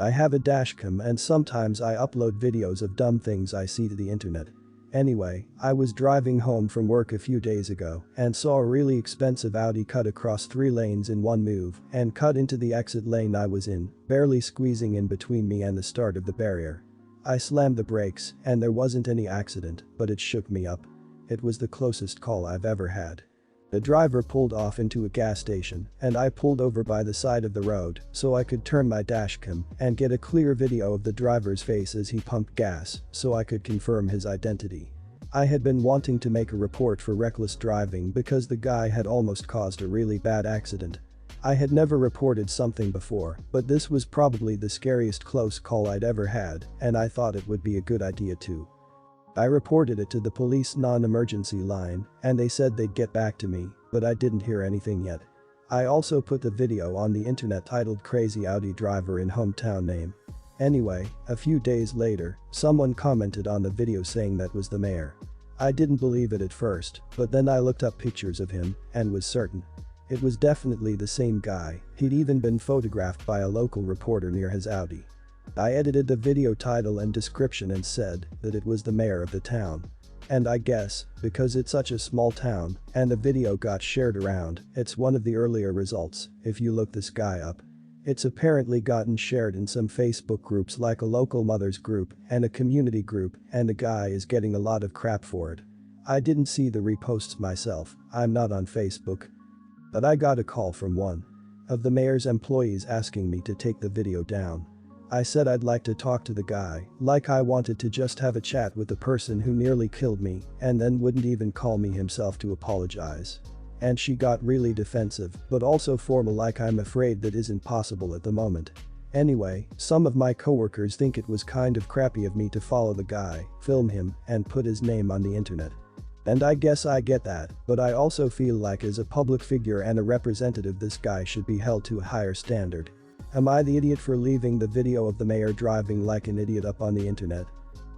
I have a dashcam and sometimes I upload videos of dumb things I see to the internet. Anyway, I was driving home from work a few days ago and saw a really expensive Audi cut across 3 lanes in one move and cut into the exit lane I was in, barely squeezing in between me and the start of the barrier. I slammed the brakes and there wasn't any accident, but it shook me up. It was the closest call I've ever had. The driver pulled off into a gas station and I pulled over by the side of the road so I could turn my dashcam and get a clear video of the driver's face as he pumped gas so I could confirm his identity. I had been wanting to make a report for reckless driving because the guy had almost caused a really bad accident. I had never reported something before, but this was probably the scariest close call I'd ever had and I thought it would be a good idea too. I reported it to the police non-emergency line and they said they'd get back to me, but I didn't hear anything yet. I also put the video on the internet titled "Crazy Audi Driver in Hometown Name." Anyway, a few days later, someone commented on the video saying that was the mayor. I didn't believe it at first, but then I looked up pictures of him and was certain. It was definitely the same guy, he'd even been photographed by a local reporter near his Audi. I edited the video title and description and said that it was the mayor of the town. And I guess, because it's such a small town and the video got shared around, it's one of the earlier results if you look this guy up. It's apparently gotten shared in some Facebook groups like a local mothers group and a community group, and the guy is getting a lot of crap for it. I didn't see the reposts myself, I'm not on Facebook. But I got a call from one of the mayor's employees asking me to take the video down. I said I'd like to talk to the guy, like I wanted to just have a chat with the person who nearly killed me and then wouldn't even call me himself to apologize. And she got really defensive, but also formal, like I'm afraid that isn't possible at the moment. Anyway, some of my coworkers think it was kind of crappy of me to follow the guy, film him, and put his name on the internet. And I guess I get that, but I also feel like as a public figure and a representative this guy should be held to a higher standard. Am I the idiot for leaving the video of the mayor driving like an idiot up on the internet?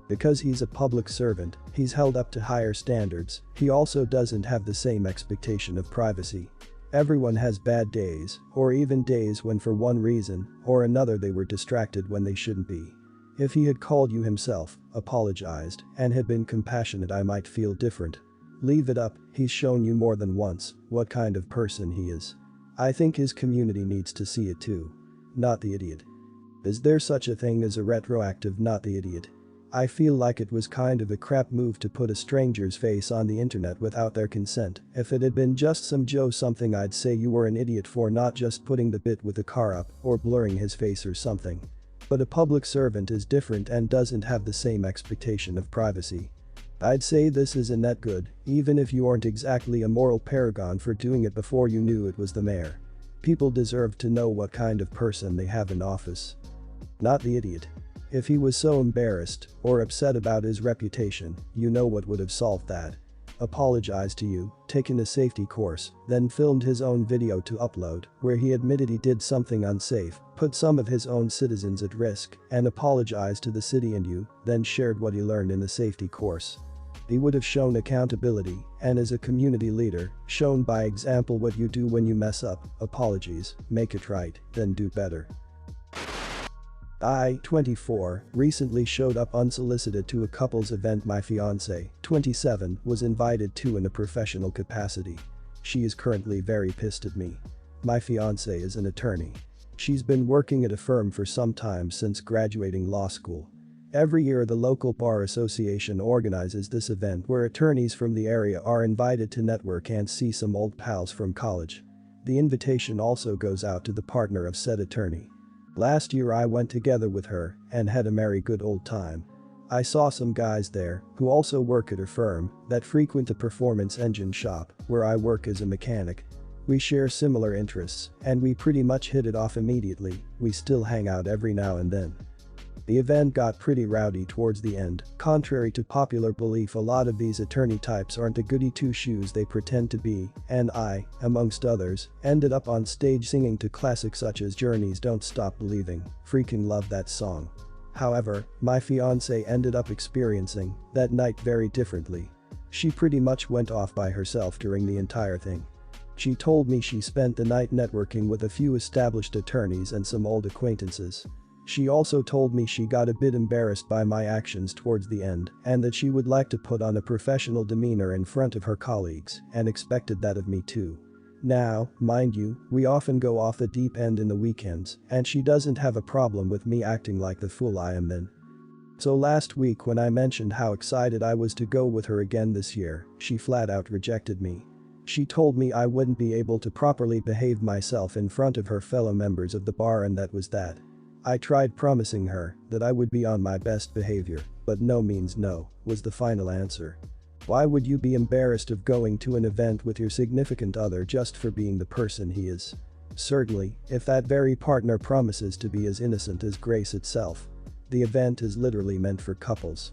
Because he's a public servant, he's held up to higher standards, he also doesn't have the same expectation of privacy. Everyone has bad days, or even days when for one reason or another they were distracted when they shouldn't be. If he had called you himself, apologized, and had been compassionate, I might feel different. Leave it up, he's shown you more than once what kind of person he is. I think his community needs to see it too. Not the idiot. Is there such a thing as a retroactive not the idiot? I feel like it was kind of a crap move to put a stranger's face on the internet without their consent. If it had been just some Joe something, I'd say you were an idiot for not just putting the bit with the car up or blurring his face or something. But a public servant is different and doesn't have the same expectation of privacy. I'd say this is a net good, even if you aren't exactly a moral paragon for doing it before you knew it was the mayor. People deserve to know what kind of person they have in office. Not the idiot. If he was so embarrassed or upset about his reputation, you know what would have solved that. Apologized to you, taken a safety course, then filmed his own video to upload where he admitted he did something unsafe, put some of his own citizens at risk, and apologized to the city and you, then shared what he learned in the safety course. He would have shown accountability and, as a community leader, shown by example what you do when you mess up: apologies, make it right, then do better. I, 24, recently showed up unsolicited to a couple's event my fiancée, 27, was invited to in a professional capacity. She is currently very pissed at me. My fiancée is an attorney. She's been working at a firm for some time since graduating law school. Every year the local bar association organizes this event where attorneys from the area are invited to network and see some old pals from college. The invitation also goes out to the partner of said attorney. Last year I went together with her and had a merry good old time. I saw some guys there who also work at her firm that frequent the performance engine shop where I work as a mechanic. We share similar interests and we pretty much hit it off immediately. We still hang out every now and then. The event got pretty rowdy towards the end. Contrary to popular belief, a lot of these attorney types aren't the goody two-shoes they pretend to be, and I, amongst others, ended up on stage singing to classics such as Journey's Don't Stop Believing. Freaking love that song. However, my fiancée ended up experiencing that night very differently. She pretty much went off by herself during the entire thing. She told me she spent the night networking with a few established attorneys and some old acquaintances. She also told me she got a bit embarrassed by my actions towards the end and that she would like to put on a professional demeanor in front of her colleagues and expected that of me too. Now, mind you, we often go off the deep end in the weekends and she doesn't have a problem with me acting like the fool I am then. So last week when I mentioned how excited I was to go with her again this year, she flat out rejected me. She told me I wouldn't be able to properly behave myself in front of her fellow members of the bar and that was that. I tried promising her that I would be on my best behavior, but no means no, was the final answer. Why would you be embarrassed of going to an event with your significant other just for being the person he is? Certainly, if that very partner promises to be as innocent as grace itself. The event is literally meant for couples.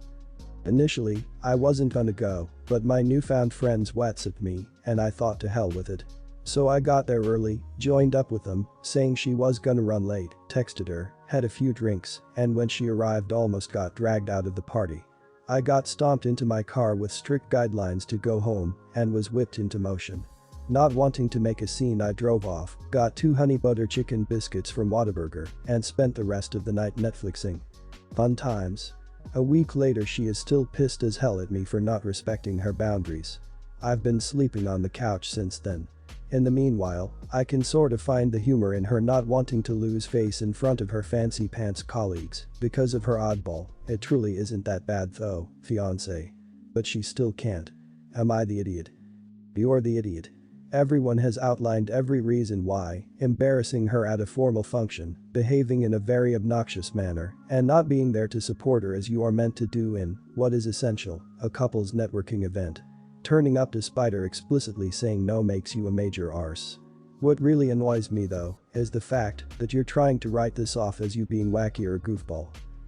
Initially, I wasn't gonna go, but my newfound friends WhatsApped me, and I thought to hell with it. So I got there early, joined up with them, saying she was gonna run late, texted her, had a few drinks, and when she arrived almost got dragged out of the party. I got stomped into my car with strict guidelines to go home and was whipped into motion. Not wanting to make a scene, I drove off, got 2 honey butter chicken biscuits from Whataburger, and spent the rest of the night Netflixing. Fun times. A week later she is still pissed as hell at me for not respecting her boundaries. I've been sleeping on the couch since then. In the meanwhile, I can sort of find the humor in her not wanting to lose face in front of her fancy pants colleagues because of her oddball. It truly isn't that bad though, fiancé. But she still can't. Am I the idiot? You're the idiot. Everyone has outlined every reason why, embarrassing her at a formal function, behaving in a very obnoxious manner, and not being there to support her as you are meant to do in what is essential, a couple's networking event. Turning up despite her explicitly saying no makes you a major arse. What really annoys me though, is the fact that you're trying to write this off as you being wacky or a goofball.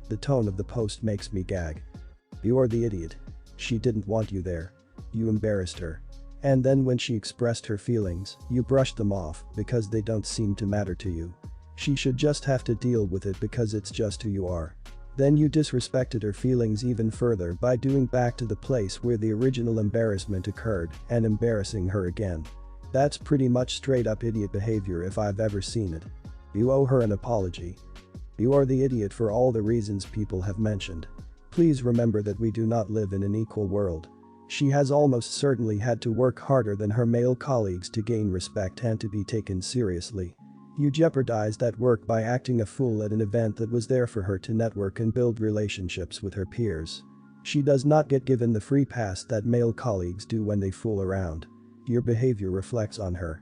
The tone of the post makes me gag. You're the idiot. She didn't want you there. You embarrassed her. And then when she expressed her feelings, you brushed them off because they don't seem to matter to you. She should just have to deal with it because it's just who you are. Then you disrespected her feelings even further by doing back to the place where the original embarrassment occurred and embarrassing her again. That's pretty much straight up idiot behavior if I've ever seen it. You owe her an apology. You are the idiot for all the reasons people have mentioned. Please remember that we do not live in an equal world. She has almost certainly had to work harder than her male colleagues to gain respect and to be taken seriously. You jeopardized that work by acting a fool at an event that was there for her to network and build relationships with her peers. She does not get given the free pass that male colleagues do when they fool around. Your behavior reflects on her.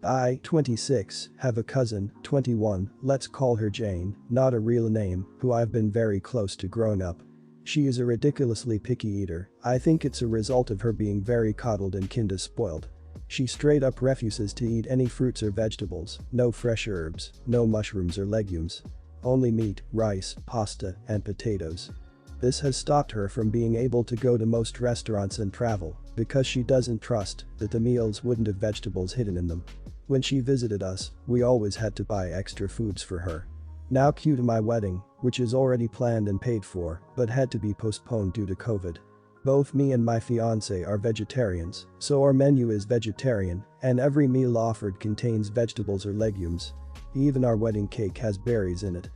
I, 26, have a cousin, 21, let's call her Jane, not a real name, who I've been very close to growing up. She is a ridiculously picky eater. I think it's a result of her being very coddled and kinda spoiled. She straight up refuses to eat any fruits or vegetables, no fresh herbs, no mushrooms or legumes. Only meat, rice, pasta, and potatoes. This has stopped her from being able to go to most restaurants and travel because she doesn't trust that the meals wouldn't have vegetables hidden in them. When she visited us, we always had to buy extra foods for her. Now cue to my wedding, which is already planned and paid for, but had to be postponed due to COVID. Both me and my fiancé are vegetarians, so our menu is vegetarian, and every meal offered contains vegetables or legumes. Even our wedding cake has berries in it.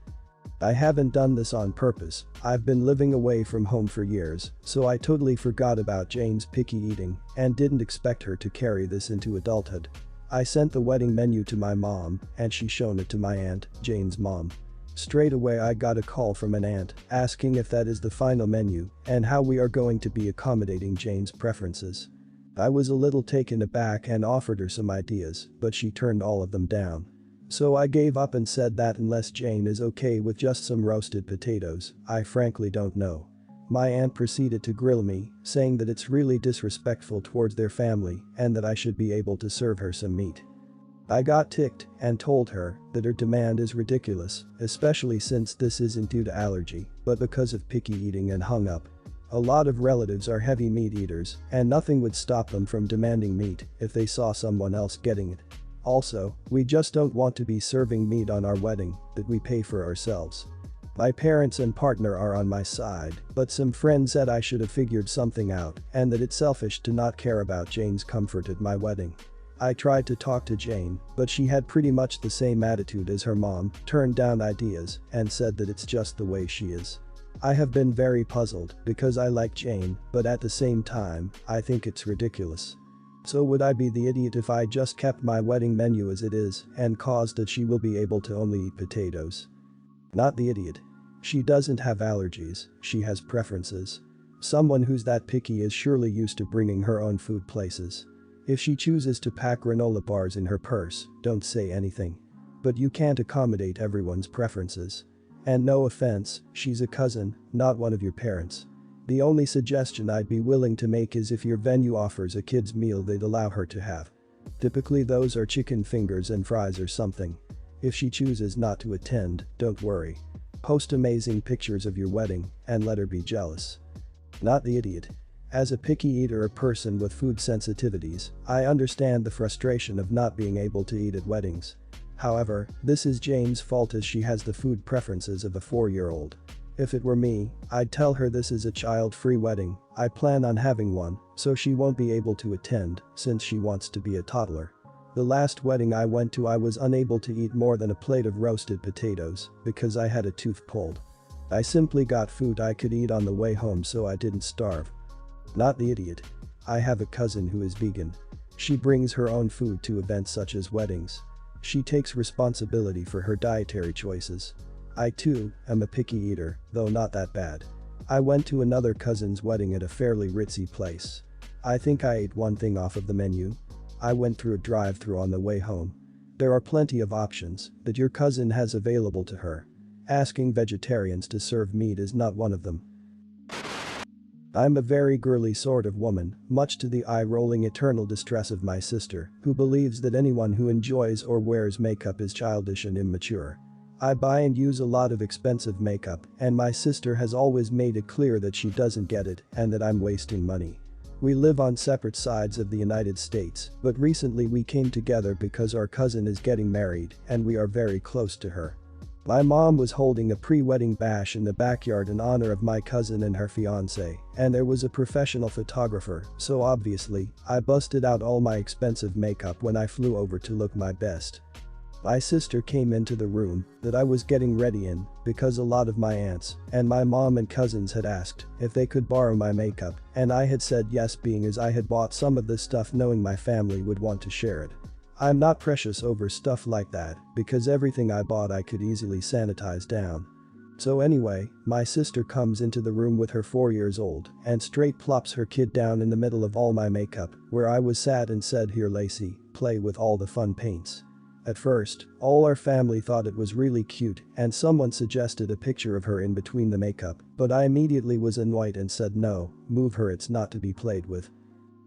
I haven't done this on purpose, I've been living away from home for years, so I totally forgot about Jane's picky eating and didn't expect her to carry this into adulthood. I sent the wedding menu to my mom, and she shown it to my aunt, Jane's mom. Straight away I got a call from an aunt asking if that is the final menu and how we are going to be accommodating Jane's preferences. I was a little taken aback and offered her some ideas, but she turned all of them down. So I gave up and said that unless Jane is okay with just some roasted potatoes, I frankly don't know. My aunt proceeded to grill me, saying that it's really disrespectful towards their family and that I should be able to serve her some meat. I got ticked and told her that her demand is ridiculous, especially since this isn't due to allergy, but because of picky eating, and hung up. A lot of relatives are heavy meat eaters, and nothing would stop them from demanding meat if they saw someone else getting it. Also, we just don't want to be serving meat on our wedding that we pay for ourselves. My parents and partner are on my side, but some friends said I should have figured something out and that it's selfish to not care about Jane's comfort at my wedding. I tried to talk to Jane, but she had pretty much the same attitude as her mom, turned down ideas, and said that it's just the way she is. I have been very puzzled because I like Jane, but at the same time, I think it's ridiculous. So would I be the idiot if I just kept my wedding menu as it is and caused that she will be able to only eat potatoes? Not the idiot. She doesn't have allergies, she has preferences. Someone who's that picky is surely used to bringing her own food places. If she chooses to pack granola bars in her purse, don't say anything. But you can't accommodate everyone's preferences. And no offense, she's a cousin, not one of your parents. The only suggestion I'd be willing to make is if your venue offers a kid's meal they'd allow her to have. Typically those are chicken fingers and fries or something. If she chooses not to attend, don't worry. Post amazing pictures of your wedding and let her be jealous. Not the idiot. As a picky eater or person with food sensitivities, I understand the frustration of not being able to eat at weddings. However, this is Jane's fault as she has the food preferences of a 4-year-old. If it were me, I'd tell her this is a child-free wedding, I plan on having one, so she won't be able to attend since she wants to be a toddler. The last wedding I went to I was unable to eat more than a plate of roasted potatoes because I had a tooth pulled. I simply got food I could eat on the way home so I didn't starve. Not the idiot. I have a cousin who is vegan. She brings her own food to events such as weddings. She takes responsibility for her dietary choices. I too am a picky eater, though not that bad. I went to another cousin's wedding at a fairly ritzy place. I think I ate one thing off of the menu. I went through a drive-thru on the way home. There are plenty of options that your cousin has available to her. Asking vegetarians to serve meat is not one of them. I'm a very girly sort of woman, much to the eye-rolling eternal distress of my sister, who believes that anyone who enjoys or wears makeup is childish and immature. I buy and use a lot of expensive makeup, and my sister has always made it clear that she doesn't get it and that I'm wasting money. We live on separate sides of the United States, but recently we came together because our cousin is getting married and we are very close to her. My mom was holding a pre-wedding bash in the backyard in honor of my cousin and her fiancé, and there was a professional photographer, so obviously, I busted out all my expensive makeup when I flew over to look my best. My sister came into the room that I was getting ready in because a lot of my aunts and my mom and cousins had asked if they could borrow my makeup, and I had said yes being as I had bought some of this stuff knowing my family would want to share it. I'm not precious over stuff like that because everything I bought I could easily sanitize down. So anyway, my sister comes into the room with her 4 years old and straight plops her kid down in the middle of all my makeup where I was sat and said, "Here Lacey, play with all the fun paints." At first, all our family thought it was really cute and someone suggested a picture of her in between the makeup, but I immediately was annoyed and said no, move her, it's not to be played with.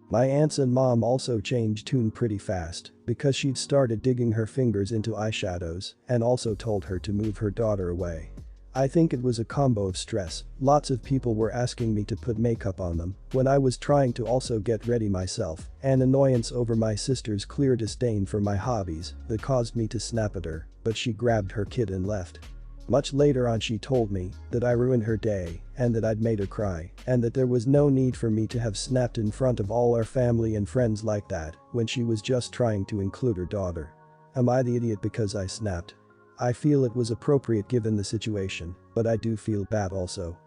My aunts and mom also changed tune pretty fast because she'd started digging her fingers into eyeshadows and also told her to move her daughter away. I think it was a combo of stress, lots of people were asking me to put makeup on them when I was trying to also get ready myself, and annoyance over my sister's clear disdain for my hobbies that caused me to snap at her, but she grabbed her kid and left. Much later on she told me that I ruined her day and that I'd made her cry and that there was no need for me to have snapped in front of all our family and friends like that when she was just trying to include her daughter. Am I the idiot because I snapped? I feel it was appropriate given the situation, but I do feel bad also.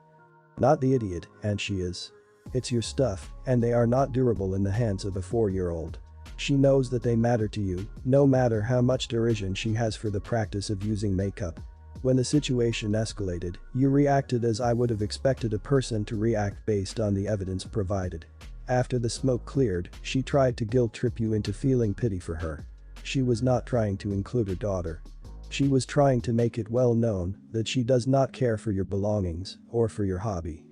Not the idiot, and she is. It's your stuff, and they are not durable in the hands of a 4-year-old. She knows that they matter to you, no matter how much derision she has for the practice of using makeup. When the situation escalated, you reacted as I would have expected a person to react based on the evidence provided. After the smoke cleared, she tried to guilt trip you into feeling pity for her. She was not trying to include her daughter. She was trying to make it well known that she does not care for your belongings or for your hobby.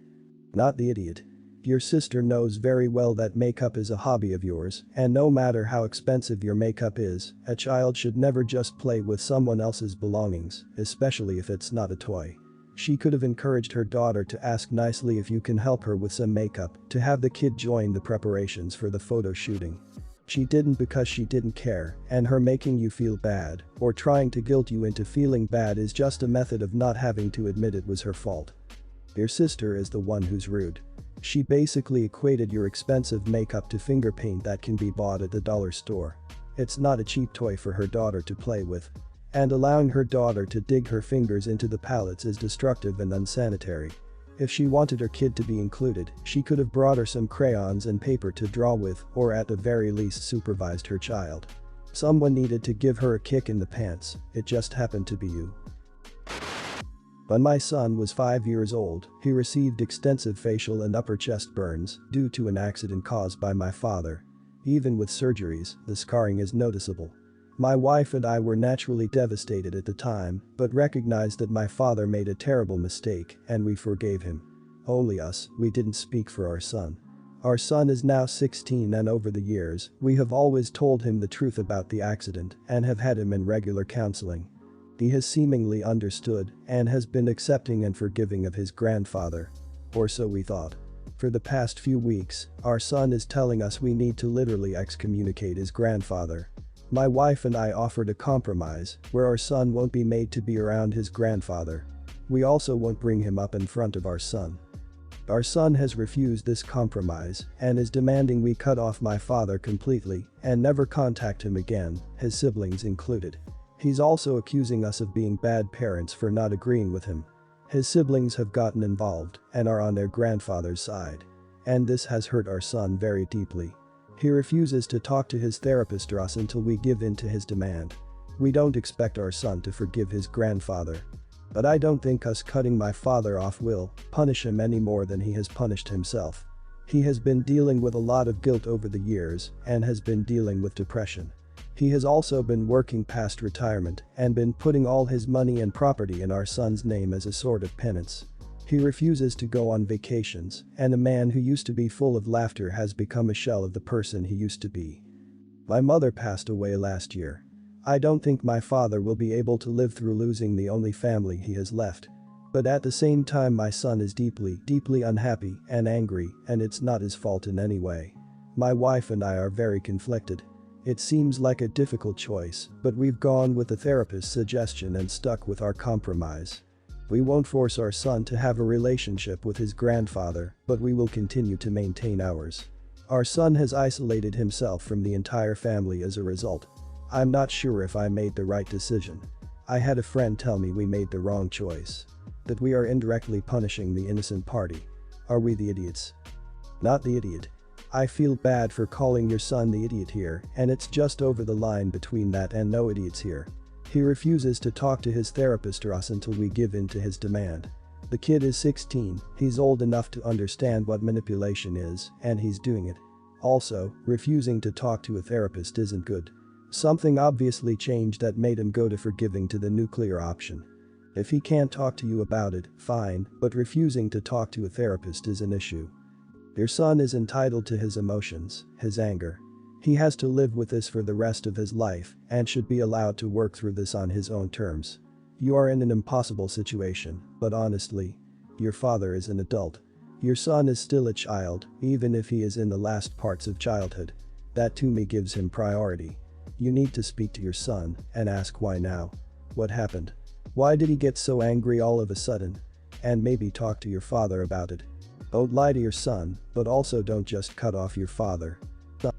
Not the idiot. Your sister knows very well that makeup is a hobby of yours, and no matter how expensive your makeup is, a child should never just play with someone else's belongings, especially if it's not a toy. She could have encouraged her daughter to ask nicely if you can help her with some makeup, to have the kid join the preparations for the photo shooting. She didn't because she didn't care, and her making you feel bad or trying to guilt you into feeling bad is just a method of not having to admit it was her fault. Your sister is the one who's rude. She basically equated your expensive makeup to finger paint that can be bought at the dollar store. It's not a cheap toy for her daughter to play with. And allowing her daughter to dig her fingers into the pallets is destructive and unsanitary. If she wanted her kid to be included, she could have brought her some crayons and paper to draw with, or at the very least supervised her child. Someone needed to give her a kick in the pants, it just happened to be you. When my son was 5 years old, he received extensive facial and upper chest burns due to an accident caused by my father. Even with surgeries, the scarring is noticeable. My wife and I were naturally devastated at the time, but recognized that my father made a terrible mistake and we forgave him. Only us, we didn't speak for our son. Our son is now 16 and over the years, we have always told him the truth about the accident and have had him in regular counseling. He has seemingly understood and has been accepting and forgiving of his grandfather. Or so we thought. For the past few weeks, our son is telling us we need to literally excommunicate his grandfather. My wife and I offered a compromise where our son won't be made to be around his grandfather. We also won't bring him up in front of our son. Our son has refused this compromise and is demanding we cut off my father completely and never contact him again, his siblings included. He's also accusing us of being bad parents for not agreeing with him. His siblings have gotten involved and are on their grandfather's side. And this has hurt our son very deeply. He refuses to talk to his therapist or us until we give in to his demand. We don't expect our son to forgive his grandfather. But I don't think us cutting my father off will punish him any more than he has punished himself. He has been dealing with a lot of guilt over the years and has been dealing with depression. He has also been working past retirement and been putting all his money and property in our son's name as a sort of penance. He refuses to go on vacations, and a man who used to be full of laughter has become a shell of the person he used to be. My mother passed away last year. I don't think my father will be able to live through losing the only family he has left. But at the same time my son is deeply unhappy and angry, and it's not his fault in any way. My wife and I are very conflicted. It seems like a difficult choice, but we've gone with the therapist's suggestion and stuck with our compromise. We won't force our son to have a relationship with his grandfather, but we will continue to maintain ours. Our son has isolated himself from the entire family as a result. I'm not sure if I made the right decision. I had a friend tell me we made the wrong choice. That we are indirectly punishing the innocent party. Are we the idiots? Not the idiot. I feel bad for calling your son the idiot here, and it's just over the line between that and no idiots here. He refuses to talk to his therapist or us until we give in to his demand. The kid is 16, he's old enough to understand what manipulation is, and he's doing it. Also, refusing to talk to a therapist isn't good. Something obviously changed that made him go to forgiving to the nuclear option. If he can't talk to you about it, fine, but refusing to talk to a therapist is an issue. Your son is entitled to his emotions, his anger. He has to live with this for the rest of his life and should be allowed to work through this on his own terms. You are in an impossible situation, but honestly, your father is an adult. Your son is still a child, even if he is in the last parts of childhood. That to me gives him priority. You need to speak to your son and ask why now. What happened? Why did he get so angry all of a sudden? And maybe talk to your father about it. Don't lie to your son, but also don't just cut off your father.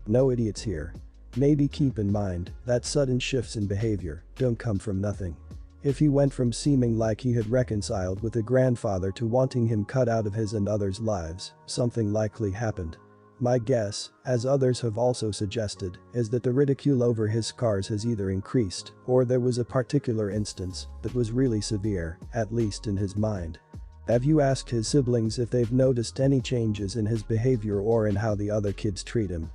No idiots here. Maybe keep in mind that sudden shifts in behavior don't come from nothing. If he went from seeming like he had reconciled with a grandfather to wanting him cut out of his and others' lives, something likely happened. My guess, as others have also suggested, is that the ridicule over his scars has either increased or there was a particular instance that was really severe, at least in his mind. Have you asked his siblings if they've noticed any changes in his behavior or in how the other kids treat him?